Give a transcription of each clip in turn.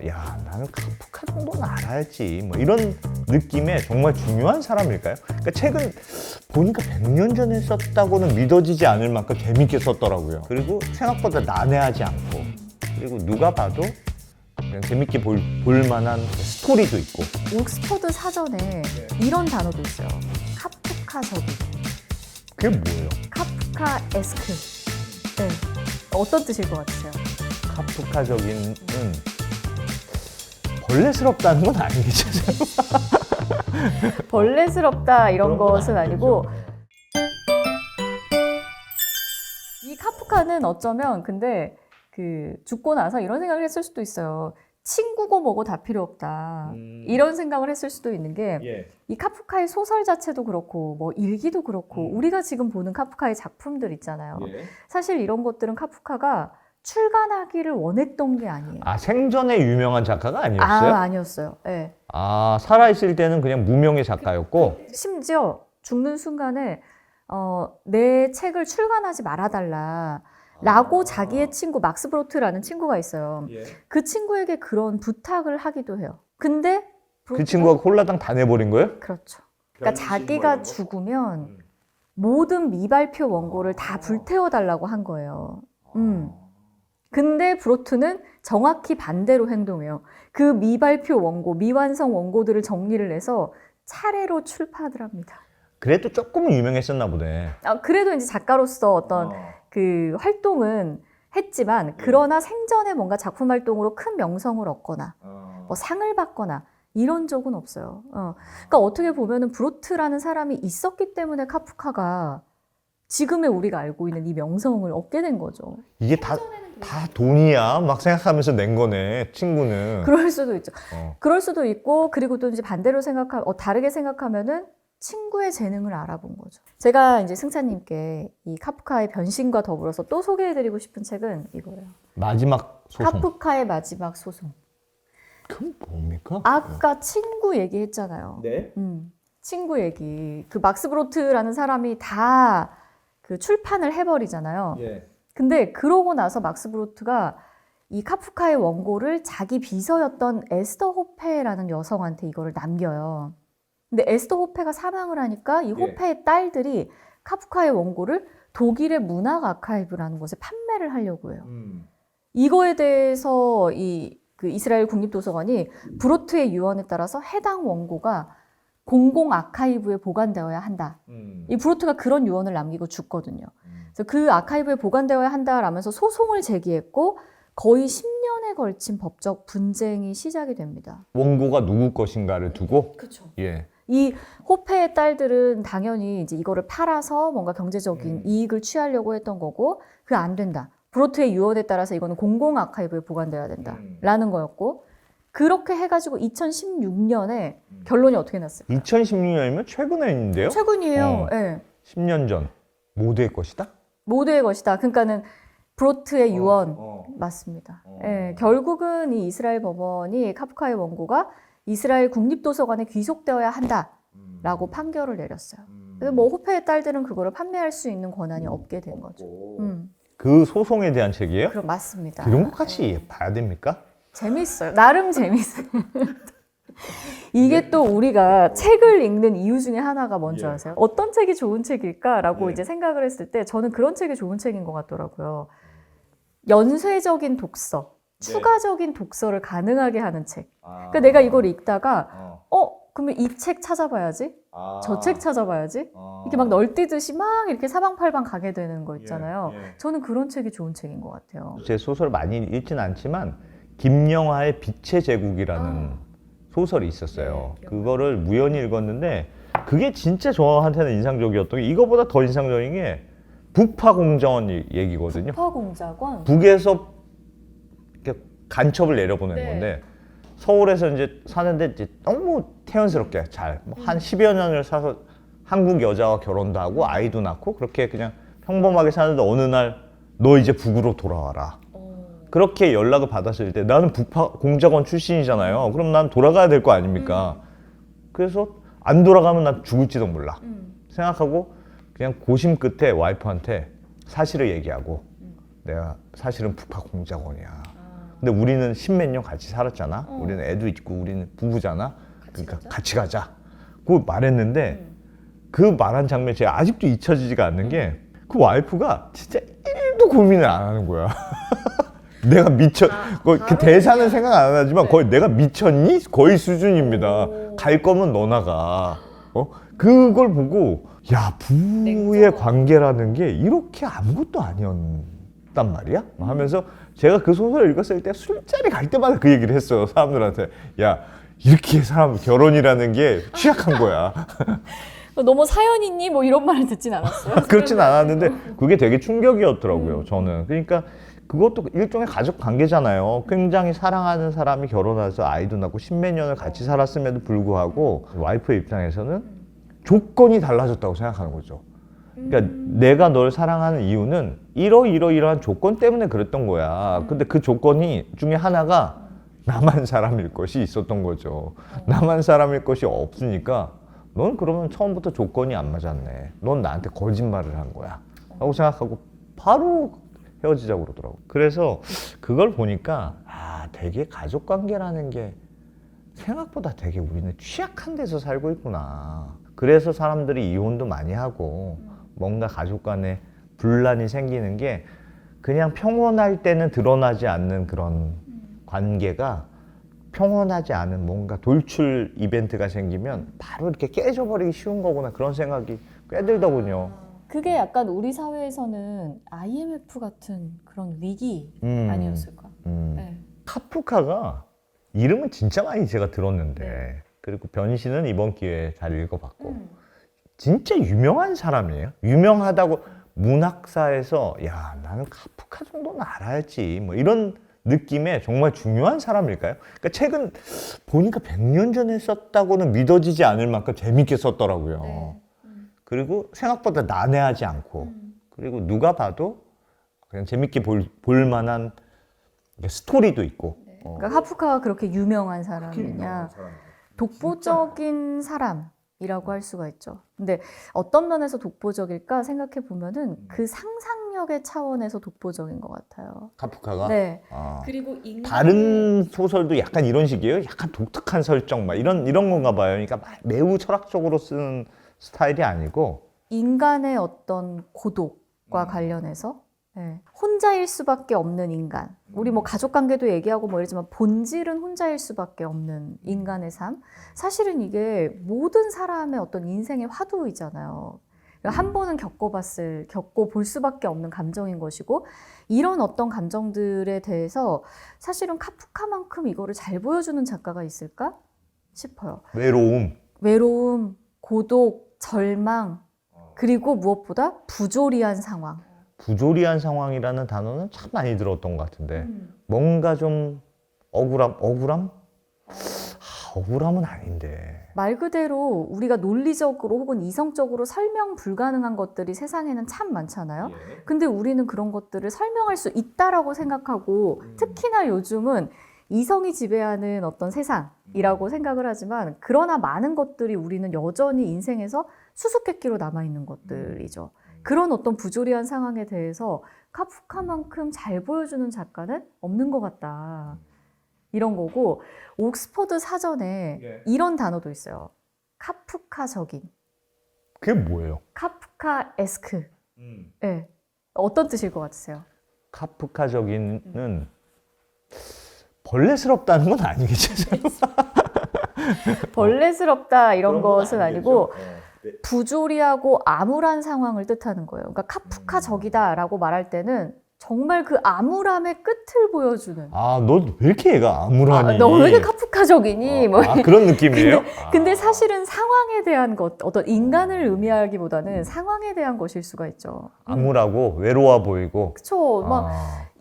야, 나는 카프카 정도는 알아야지 뭐 이런 느낌의 정말 중요한 사람일까요? 그러니까 책은 보니까 100년 전에 썼다고는 믿어지지 않을 만큼 재밌게 썼더라고요. 그리고 생각보다 난해하지 않고, 그리고 누가 봐도 그냥 재밌게 볼 만한 스토리도 있고. 옥스퍼드 사전에 이런 단어도 있어요. 카프카적인. 그게 뭐예요? 카프카에스크. 네. 어떤 뜻일 것 같으세요? 카프카적인은 벌레스럽다는 건 아니겠죠? 벌레스럽다 이런 그런 건 것은 아니고, 이 카프카는 어쩌면 근데 그 죽고 나서 이런 생각을 했을 수도 있어요. 친구고 뭐고 다 필요 없다. 이런 생각을 했을 수도 있는 게, 이 카프카의 소설 자체도 그렇고 뭐 일기도 그렇고 우리가 지금 보는 카프카의 작품들 있잖아요. 사실 이런 것들은 카프카가 출간하기를 원했던 게 아니에요. 아, 생전에 유명한 작가가 아니었어요? 아니었어요. 네. 아, 살아있을 때는 그냥 무명의 작가였고. 심지어 죽는 순간에 내 책을 출간하지 말아달라 라고 자기의 친구 막스 브로트라는 친구가 있어요. 그 친구에게 그런 부탁을 하기도 해요. 근데 그 친구가 홀라당 다 내버린 거예요? 그렇죠. 그러니까 자기가 죽으면 모든 미발표 원고를 다 불태워달라고 한 거예요. 근데 브로트는 정확히 반대로 행동해요. 그 미발표 원고, 미완성 원고들을 정리를 해서 차례로 출판을 합니다. 그래도 조금은 유명했었나 보네. 그래도 이제 작가로서 어떤 그 활동은 했지만, 그러나 생전에 뭔가 작품 활동으로 큰 명성을 얻거나 뭐 상을 받거나 이런 적은 없어요. 그러니까 어떻게 보면은 브로트라는 사람이 있었기 때문에 카프카가 지금의 우리가 알고 있는 이 명성을 얻게 된 거죠. 이게 다 돈이야 막 생각하면서 낸 거네, 친구는. 그럴 수도 있죠. 그럴 수도 있고, 그리고 또 이제 반대로 다르게 생각하면은 친구의 재능을 알아본 거죠. 제가 이제 승찬님께 이 카프카의 변신과 더불어서 또 소개해드리고 싶은 책은 이거예요. 마지막 소송. 카프카의 마지막 소송. 그건 뭡니까? 아까 친구 얘기했잖아요. 네. 친구 얘기. 그 막스 브로트라는 사람이 다 그 출판을 해버리잖아요. 근데 그러고 나서 막스 브로트가 이 카프카의 원고를 자기 비서였던 에스더 호페라는 여성한테 이거를 남겨요. 근데 에스더 호페가 사망을 하니까 이 호페의 딸들이 카프카의 원고를 독일의 문학 아카이브라는 곳에 판매를 하려고 해요. 이거에 대해서 그 이스라엘 국립도서관이 브로트의 유언에 따라서 해당 원고가 공공 아카이브에 보관되어야 한다. 이 브로트가 그런 유언을 남기고 죽거든요. 그래서 그 아카이브에 보관되어야 한다라면서 소송을 제기했고, 거의 10년에 걸친 법적 분쟁이 시작이 됩니다. 원고가 누구 것인가를 두고. 그렇죠. 예. 이 호페의 딸들은 당연히 이제 이거를 팔아서 뭔가 경제적인 이익을 취하려고 했던 거고, 그 안 된다. 브로트의 유언에 따라서 이거는 공공 아카이브에 보관돼야 된다라는 거였고, 그렇게 해가지고 2016년에 결론이 어떻게 났어요? 2016년이면 최근에 있는데요? 최근이에요. 네. 10년 전. 모두의 것이다? 모두의 것이다. 그러니까는 브로트의 유언 맞습니다. 네. 결국은 이 이스라엘 법원이 카프카의 원고가 이스라엘 국립도서관에 귀속되어야 한다라고 판결을 내렸어요. 그래서 뭐 호페의 딸들은 그거를 판매할 수 있는 권한이 없게 된 거죠. 그 소송에 대한 책이에요? 그럼 맞습니다. 이런 것까지 봐야 됩니까? 재밌어요. 나름 재밌어요. 이게 또 우리가 책을 읽는 이유 중에 하나가 뭔지 아세요? 어떤 책이 좋은 책일까라고 이제 생각을 했을 때 저는 그런 책이 좋은 책인 것 같더라고요. 연쇄적인 독서, 추가적인 독서를 가능하게 하는 책. 그러니까 내가 이걸 읽다가 그러면 이 책 찾아봐야지, 저 책 찾아봐야지, 이렇게 막 널뛰듯이 막 이렇게 사방팔방 가게 되는 거 있잖아요. 저는 그런 책이 좋은 책인 것 같아요. 제 소설 많이 읽진 않지만 김영하의 빛의 제국이라는 소설이 있었어요. 그거를 우연히 읽었는데 그게 진짜 저한테는 인상적이었던 게, 이거보다 더 인상적인 게 북파공정원 얘기거든요. 북파공작원? 북에서 이렇게 간첩을 내려보낸 건데, 서울에서 이제 사는데 이제 너무 태연스럽게 한 10여 년을 사서 한국 여자와 결혼도 하고 아이도 낳고 그렇게 그냥 평범하게 사는데, 어느 날 너 이제 북으로 돌아와라. 그렇게 연락을 받았을 때 나는 북파공작원 출신이잖아요. 그럼 난 돌아가야 될 거 아닙니까? 그래서 안 돌아가면 난 죽을지도 몰라 생각하고 그냥 고심 끝에 와이프한테 사실을 얘기하고, 내가 사실은 북파공작원이야. 근데 우리는 십몇 년 같이 살았잖아. 우리는 애도 있고 우리는 부부잖아. 그러니까 같이 가자. 그 말했는데 그 말한 장면이 제가 아직도 잊혀지지가 않는 게 그 와이프가 진짜 1도 고민을 안 하는 거야. 내가 미쳤, 그 대사는 생각 안 하지만 거의 내가 미쳤니? 거의 수준입니다. 갈 거면 너나 가. 그걸 보고 야, 부부의 관계라는 게 이렇게 아무것도 아니었단 말이야? 하면서 제가 그 소설을 읽었을 때 술자리 갈 때마다 그 얘기를 했어요. 사람들한테. 야, 이렇게 사람 결혼이라는 게 취약한 거야. 너무 사연 있니? 뭐 이런 말을 듣진 않았어요. 그렇진 않았는데 그게 되게 충격이었더라고요. 저는. 그러니까 그것도 일종의 가족 관계잖아요. 굉장히 사랑하는 사람이 결혼해서 아이도 낳고 십몇 년을 같이 살았음에도 불구하고 와이프의 입장에서는 조건이 달라졌다고 생각하는 거죠. 그러니까 내가 널 사랑하는 이유는 이러이러이러한 조건 때문에 그랬던 거야. 근데 그 조건이 중에 하나가 나만 사람일 것이 있었던 거죠. 나만 사람일 것이 없으니까 넌 그러면 처음부터 조건이 안 맞았네. 넌 나한테 거짓말을 한 거야. 라고 생각하고 바로 헤어지자고 그러더라고. 그래서 그걸 보니까 되게 가족관계라는 게 생각보다 되게 우리는 취약한 데서 살고 있구나. 그래서 사람들이 이혼도 많이 하고 뭔가 가족 간에 분란이 생기는 게 그냥 평온할 때는 드러나지 않는 그런 관계가 평온하지 않은 뭔가 돌출 이벤트가 생기면 바로 이렇게 깨져버리기 쉬운 거구나. 그런 생각이 꽤 들더군요. 그게 약간 우리 사회에서는 IMF 같은 그런 위기 아니었을까? 네. 카프카가 이름은 진짜 많이 제가 들었는데 그리고 변신은 이번 기회에 잘 읽어봤고 진짜 유명한 사람이에요. 유명하다고 문학사에서 야, 나는 카프카 정도는 알아야지 뭐 이런 느낌의 정말 중요한 사람일까요? 그러니까 책은 보니까 100년 전에 썼다고는 믿어지지 않을 만큼 재밌게 썼더라고요. 네. 그리고 생각보다 난해하지 않고 그리고 누가 봐도 그냥 재밌게 볼 만한 스토리도 있고. 그러니까 카프카가 그렇게 유명한 사람이냐? 독보적인 사람이라고 할 수가 있죠. 근데 어떤 면에서 독보적일까 생각해 보면은 그 상상력의 차원에서 독보적인 것 같아요. 카프카가? 네. 그리고 다른 소설도 약간 이런 식이에요? 약간 독특한 설정 막 이런 건가 봐요. 그러니까 매우 철학적으로 쓰는 스타일이 아니고 인간의 어떤 고독과 관련해서 혼자일 수밖에 없는 인간. 우리 뭐 가족 관계도 얘기하고 뭐 이러지만 본질은 혼자일 수밖에 없는 인간의 삶. 사실은 이게 모든 사람의 어떤 인생의 화두이잖아요. 한 번은 겪어볼 수밖에 없는 감정인 것이고 이런 어떤 감정들에 대해서 사실은 카프카만큼 이거를 잘 보여주는 작가가 있을까 싶어요. 외로움, 고독, 절망, 그리고 무엇보다 부조리한 상황. 부조리한 상황이라는 단어는 참 많이 들었던 것 같은데 뭔가 좀 억울함은 아닌데 말 그대로 우리가 논리적으로 혹은 이성적으로 설명 불가능한 것들이 세상에는 참 많잖아요. 근데 우리는 그런 것들을 설명할 수 있다라고 생각하고 특히나 요즘은 이성이 지배하는 어떤 세상이라고 생각을 하지만 그러나 많은 것들이 우리는 여전히 인생에서 수수께끼로 남아있는 것들이죠. 그런 어떤 부조리한 상황에 대해서 카프카만큼 잘 보여주는 작가는 없는 것 같다. 이런 거고 옥스퍼드 사전에 이런 단어도 있어요. 카프카적인. 그게 뭐예요? 카프카에스크. 네. 어떤 뜻일 것 같으세요? 카프카적인은 벌레스럽다는 건 아니겠죠? 벌레스럽다 이런 것은 아니고 부조리하고 암울한 상황을 뜻하는 거예요. 그러니까 카프카적이다라고 말할 때는 정말 그 암울함의 끝을 보여주는. 너 왜 이렇게 얘가 암울하니? 너 왜 이렇게 카프카적이니? 그런 느낌이에요? 근데 사실은 상황에 대한 것, 어떤 인간을 의미하기보다는 상황에 대한 것일 수가 있죠. 암울하고 외로워 보이고. 그쵸. 막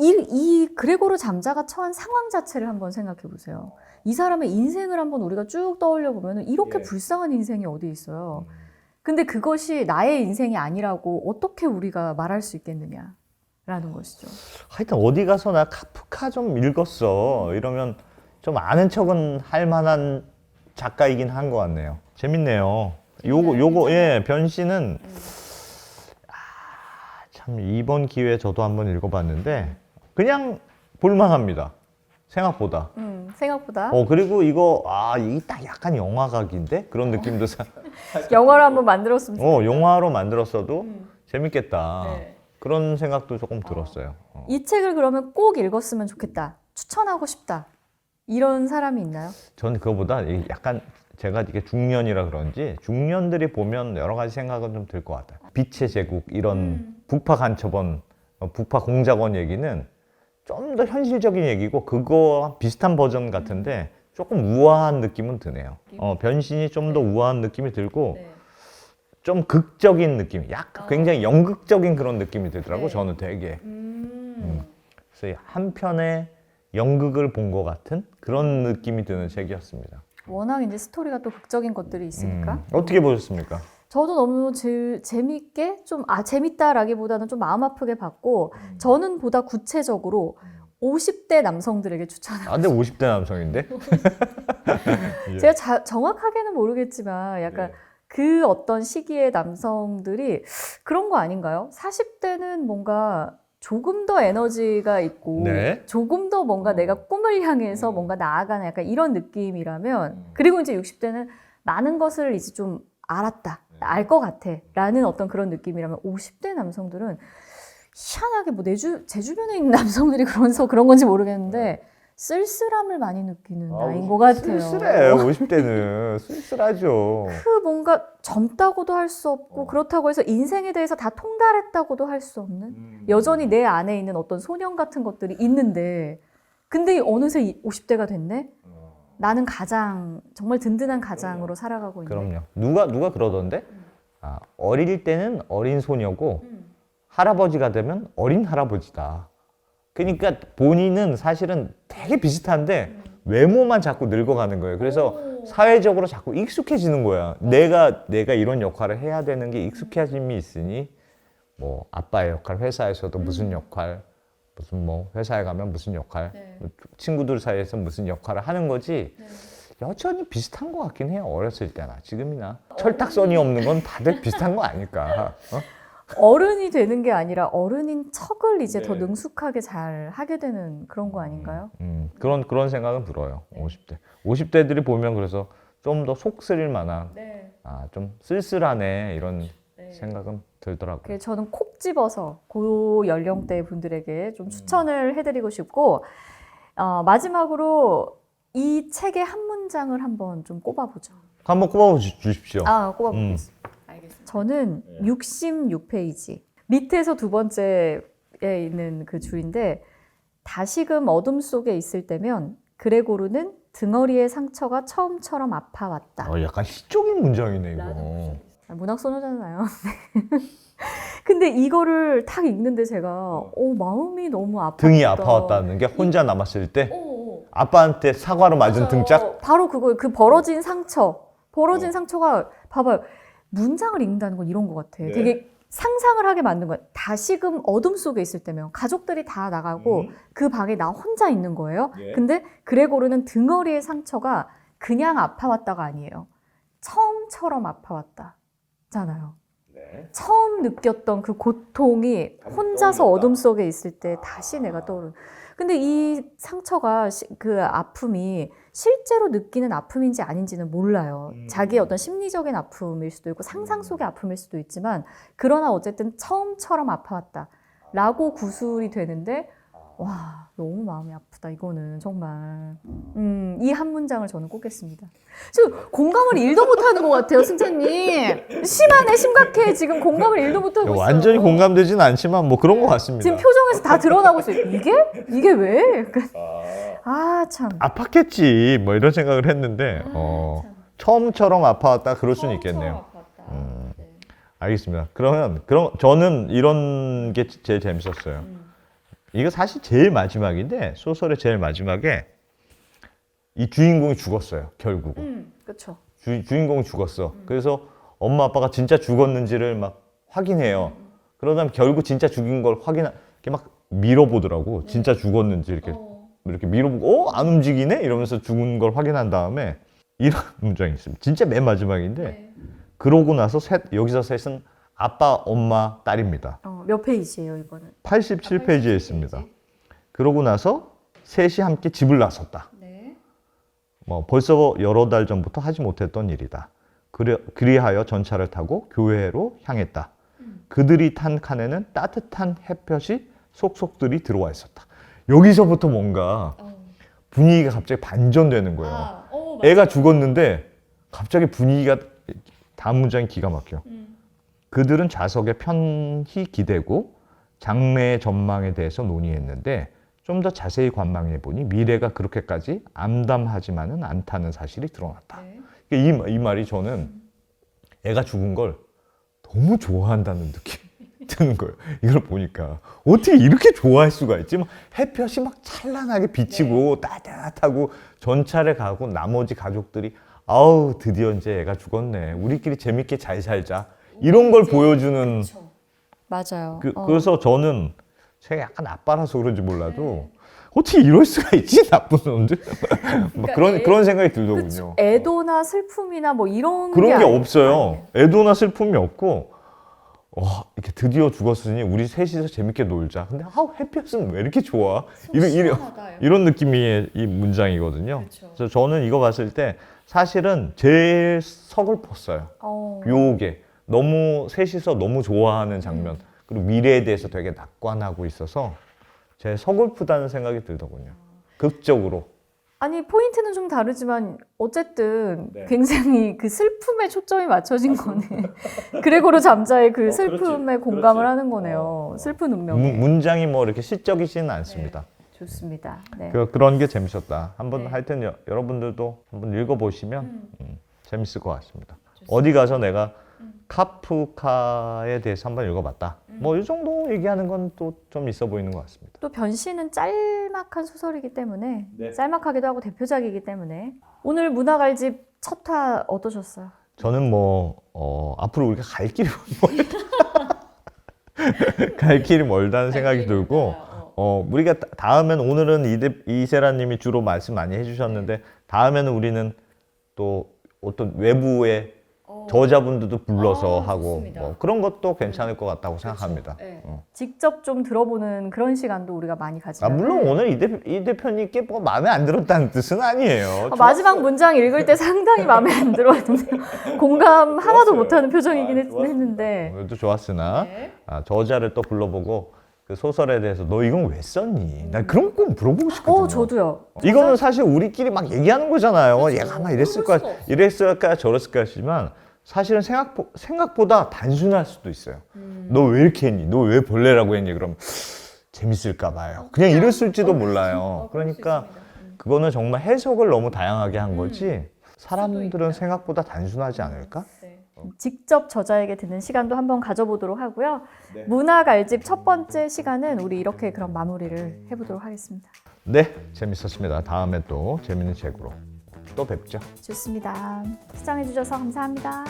이 그레고르 잠자가 처한 상황 자체를 한번 생각해 보세요. 이 사람의 인생을 한번 우리가 쭉 떠올려 보면 이렇게 불쌍한 인생이 어디 있어요. 근데 그것이 나의 인생이 아니라고 어떻게 우리가 말할 수 있겠느냐라는 것이죠. 하여튼 어디 가서 나 카프카 좀 읽었어 이러면 좀 아는 척은 할 만한 작가이긴 한 것 같네요. 재밌네요. 요거 변신은 참 이번 기회에 저도 한번 읽어봤는데 그냥 볼만합니다. 생각보다. 생각보다. 그리고 이거 이게 딱 약간 영화각인데 그런 느낌도 영화를 한번 만들었으면 좋겠다. 영화로 만들었어도 재밌겠다. 네. 그런 생각도 조금 들었어요. 이 책을 그러면 꼭 읽었으면 좋겠다. 추천하고 싶다. 이런 사람이 있나요? 전 그거보다 약간 제가 이게 중년이라 그런지 중년들이 보면 여러 가지 생각은 좀 들 것 같아요. 빛의 제국 이런 북파 간첩원, 북파 공작원 얘기는 좀 더 현실적인 얘기고 그거와 비슷한 버전 같은데 조금 우아한 느낌은 드네요. 변신이 좀 더 우아한 느낌이 들고 좀 극적인 느낌, 약간 굉장히 연극적인 그런 느낌이 들더라고. 저는 되게. 그래서 한 편의 연극을 본 것 같은 그런 느낌이 드는 책이었습니다. 워낙 이제 스토리가 또 극적인 것들이 있으니까. 어떻게 보셨습니까? 저도 너무 재밌게 재밌다라기보다는 좀 마음 아프게 봤고 저는 보다 구체적으로 50대 남성들에게 추천합니다. 근데 50대 남성인데? 제가 정확하게는 모르겠지만 약간 그 어떤 시기의 남성들이 그런 거 아닌가요? 40대는 뭔가 조금 더 에너지가 있고 조금 더 뭔가 내가 꿈을 향해서 뭔가 나아가는 약간 이런 느낌이라면 그리고 이제 60대는 많은 것을 이제 좀 알았다. 알 것 같아. 라는 어떤 그런 느낌이라면 50대 남성들은 희한하게 뭐 제 주변에 있는 남성들이 그런 건지 모르겠는데 쓸쓸함을 많이 느끼는 나이인 것 같아요. 쓸쓸해. 50대는 쓸쓸하죠. 그 뭔가 젊다고도 할 수 없고 그렇다고 해서 인생에 대해서 다 통달했다고도 할 수 없는 여전히 내 안에 있는 어떤 소년 같은 것들이 있는데 근데 어느새 50대가 됐네? 나는 정말 든든한 가장으로 살아가고 있네. 그럼요. 누가 그러던데? 어릴 때는 어린 소녀고 할아버지가 되면 어린 할아버지다. 그러니까 본인은 사실은 되게 비슷한데 외모만 자꾸 늙어가는 거예요. 그래서 사회적으로 자꾸 익숙해지는 거야. 내가 이런 역할을 해야 되는 게 익숙해짐이 있으니 뭐 아빠의 역할, 회사에서도 무슨 역할, 무슨 뭐 회사에 가면 무슨 역할, 친구들 사이에서 무슨 역할을 하는 거지. 여전히 비슷한 것 같긴 해요. 어렸을 때나 지금이나 철딱선이 없는 건 다들 비슷한 거 아닐까. 어른이 되는 게 아니라 어른인 척을 이제 더 능숙하게 잘 하게 되는 그런 거 아닌가요? 그런 생각은 들어요. 50대들이 보면 그래서 좀 더 속 쓰릴 만한 좀 쓸쓸하네 이런 생각은 들더라고요. 저는 콕 집어서 그 연령대 분들에게 좀 추천을 해드리고 싶고 마지막으로 이 책의 한 문장을 한번 좀 꼽아보죠. 한번 꼽아 주십시오. 꼽아보겠습니다. 알겠습니다. 저는 66페이지 밑에서 두 번째에 있는 그 줄인데 다시금 어둠 속에 있을 때면 그레고르는 등허리의 상처가 처음처럼 아파왔다. 약간 시적인 문장이네 이거. 문학 소녀잖아요. 근데 이거를 탁 읽는데 제가 마음이 너무 아팠다. 등이 아파왔다는 게 혼자 남았을 때 아빠한테 사과로 맞은 등짝? 바로 그거예요. 그 벌어진 상처가 봐봐요. 문장을 읽는다는 건 이런 것 같아. 되게 상상을 하게 만든 거예요. 다시금 어둠 속에 있을 때면 가족들이 다 나가고 그 방에 나 혼자 있는 거예요. 근데 그레고르는 등허리의 상처가 그냥 아파왔다가 아니에요. 처음처럼 아파왔다잖아요. 처음 느꼈던 그 고통이 혼자서 어둠 속에 있을 때 다시 내가 떠오르는. 근데 이 상처가 그 아픔이 실제로 느끼는 아픔인지 아닌지는 몰라요. 자기의 어떤 심리적인 아픔일 수도 있고 상상 속의 아픔일 수도 있지만 그러나 어쨌든 처음처럼 아파왔다 라고 구술이 되는데 와 너무 마음이 아프다 이거는 정말 이 한 문장을 저는 꼽겠습니다. 지금 공감을 1도 못하는 것 같아요 승재님. 심각해 지금 공감을 1도 못하고 있어요. 완전히 공감되진 않지만 뭐 그런 것 같습니다. 지금 표정에서 다 드러나고 있어요. 이게 왜? 참 아팠겠지 뭐 이런 생각을 했는데 처음처럼 아파왔다 그럴 수는 있겠네요. 알겠습니다. 그럼 저는 이런 게 제일 재밌었어요. 이거 사실 제일 마지막인데 소설의 제일 마지막에 이 주인공이 죽었어요. 결국은. 그렇죠. 주인공이 죽었어. 그래서 엄마 아빠가 진짜 죽었는지를 막 확인해요. 그러다 결국 진짜 죽인 걸 이렇게 막 밀어보더라고. 진짜 죽었는지 이렇게 밀어보고 안 움직이네 이러면서 죽은 걸 확인한 다음에 이런 문장이 있습니다. 진짜 맨 마지막인데 그러고 나서 여기서 셋은 아빠, 엄마, 딸입니다. 몇 페이지예요 이거는? 87페이지에 있습니다. 그러고 나서 셋이 함께 집을 나섰다. 네. 뭐 벌써 여러 달 전부터 하지 못했던 일이다. 그리하여 전차를 타고 교회로 향했다. 그들이 탄 칸에는 따뜻한 햇볕이 속속들이 들어와 있었다. 여기서부터 뭔가 분위기가 갑자기 반전되는 거예요. 애가 죽었는데 갑자기 분위기가 다음 문장이 기가 막혀. 그들은 좌석에 편히 기대고 장래의 전망에 대해서 논의했는데 좀 더 자세히 관망해 보니 미래가 그렇게까지 암담하지만은 않다는 사실이 드러났다. 이 말이 저는 애가 죽은 걸 너무 좋아한다는 느낌이 드는 거예요. 이걸 보니까 어떻게 이렇게 좋아할 수가 있지? 막 햇볕이 막 찬란하게 비치고 따뜻하고 전차를 가고 나머지 가족들이 아우 드디어 이제 애가 죽었네. 우리끼리 재밌게 잘 살자. 이런 걸 보여주는. 맞아요. 그래서 저는 제가 약간 아빠라서 그런지 몰라도 어떻게 이럴 수가 있지? 나쁜 놈들. 막 그런 생각이 들더군요. 애도나 슬픔이나 뭐 이런 그런 게 아니- 없어요. 애도나 슬픔이 없고 이렇게 드디어 죽었으니 우리 셋이서 재밌게 놀자. 근데 햇볕은 왜 이렇게 좋아? 이런 느낌의 이 문장이거든요. 그래서 저는 이거 봤을 때 사실은 제일 서글펐어요. 요게 너무 셋이서 너무 좋아하는 장면 그리고 미래에 대해서 되게 낙관하고 있어서 제일 서글프다는 생각이 들더군요. 극적으로. 아니 포인트는 좀 다르지만 어쨌든 굉장히 그 슬픔에 초점이 맞춰진 거네. 그레고르 잠자의 그 슬픔에 공감을 하는 거네요. 슬픈 운명에. 문장이 뭐 이렇게 시적이지는 않습니다. 좋습니다. 네. 그런 게 재밌었다. 한번 네. 하여튼 여러분들도 한번 읽어보시면 재밌을 것 같습니다. 어디 가서 내가 카프카에 대해서 한번 읽어봤다. 뭐 이 정도 얘기하는 건 또 좀 있어 보이는 것 같습니다. 또 변신은 짤막한 소설이기 때문에 짤막하기도 하고 대표작이기 때문에 오늘 문학알집 첫 화 어떠셨어요? 저는 앞으로 우리가 갈 길이 갈 길이 멀다는 생각이 들고 우리가 다음엔 오늘은 이세라님이 주로 말씀 많이 해주셨는데 다음에는 우리는 또 어떤 외부의 저자분들도 불러서 하고 뭐 그런 것도 괜찮을 것 같다고 생각합니다. 직접 좀 들어보는 그런 시간도 우리가 많이 가지면 물론 오늘 이 대표님께 뭐 마음에 안 들었다는 뜻은 아니에요. 마지막 문장 읽을 때 상당히 마음에 안 들었는데 공감 하나도 못하는 표정이긴 했는데 오늘도 좋았으나 저자를 또 불러보고 그 소설에 대해서 너 이건 왜 썼니? 난 그런 거 물어보고 싶거든요. 저도요. 이거는 사실 우리끼리 막 얘기하는 거잖아요. 얘가 아마 이랬을까 저랬을까 하지만 사실은 생각보다 단순할 수도 있어요. 너 왜 이렇게 했니? 너 왜 벌레라고 했니? 그럼 재밌을까 봐요. 그냥 이랬을지도 몰라요. 그러니까 그거는 정말 해석을 너무 다양하게 한 거지 사람들은 생각보다 단순하지 않을까? 직접 저자에게 듣는 시간도 한번 가져보도록 하고요. 문학알집 첫 번째 시간은 우리 이렇게 그럼 마무리를 해보도록 하겠습니다. 네, 재밌었습니다. 다음에 또 재밌는 책으로 또 뵙죠. 좋습니다. 시청해주셔서 감사합니다.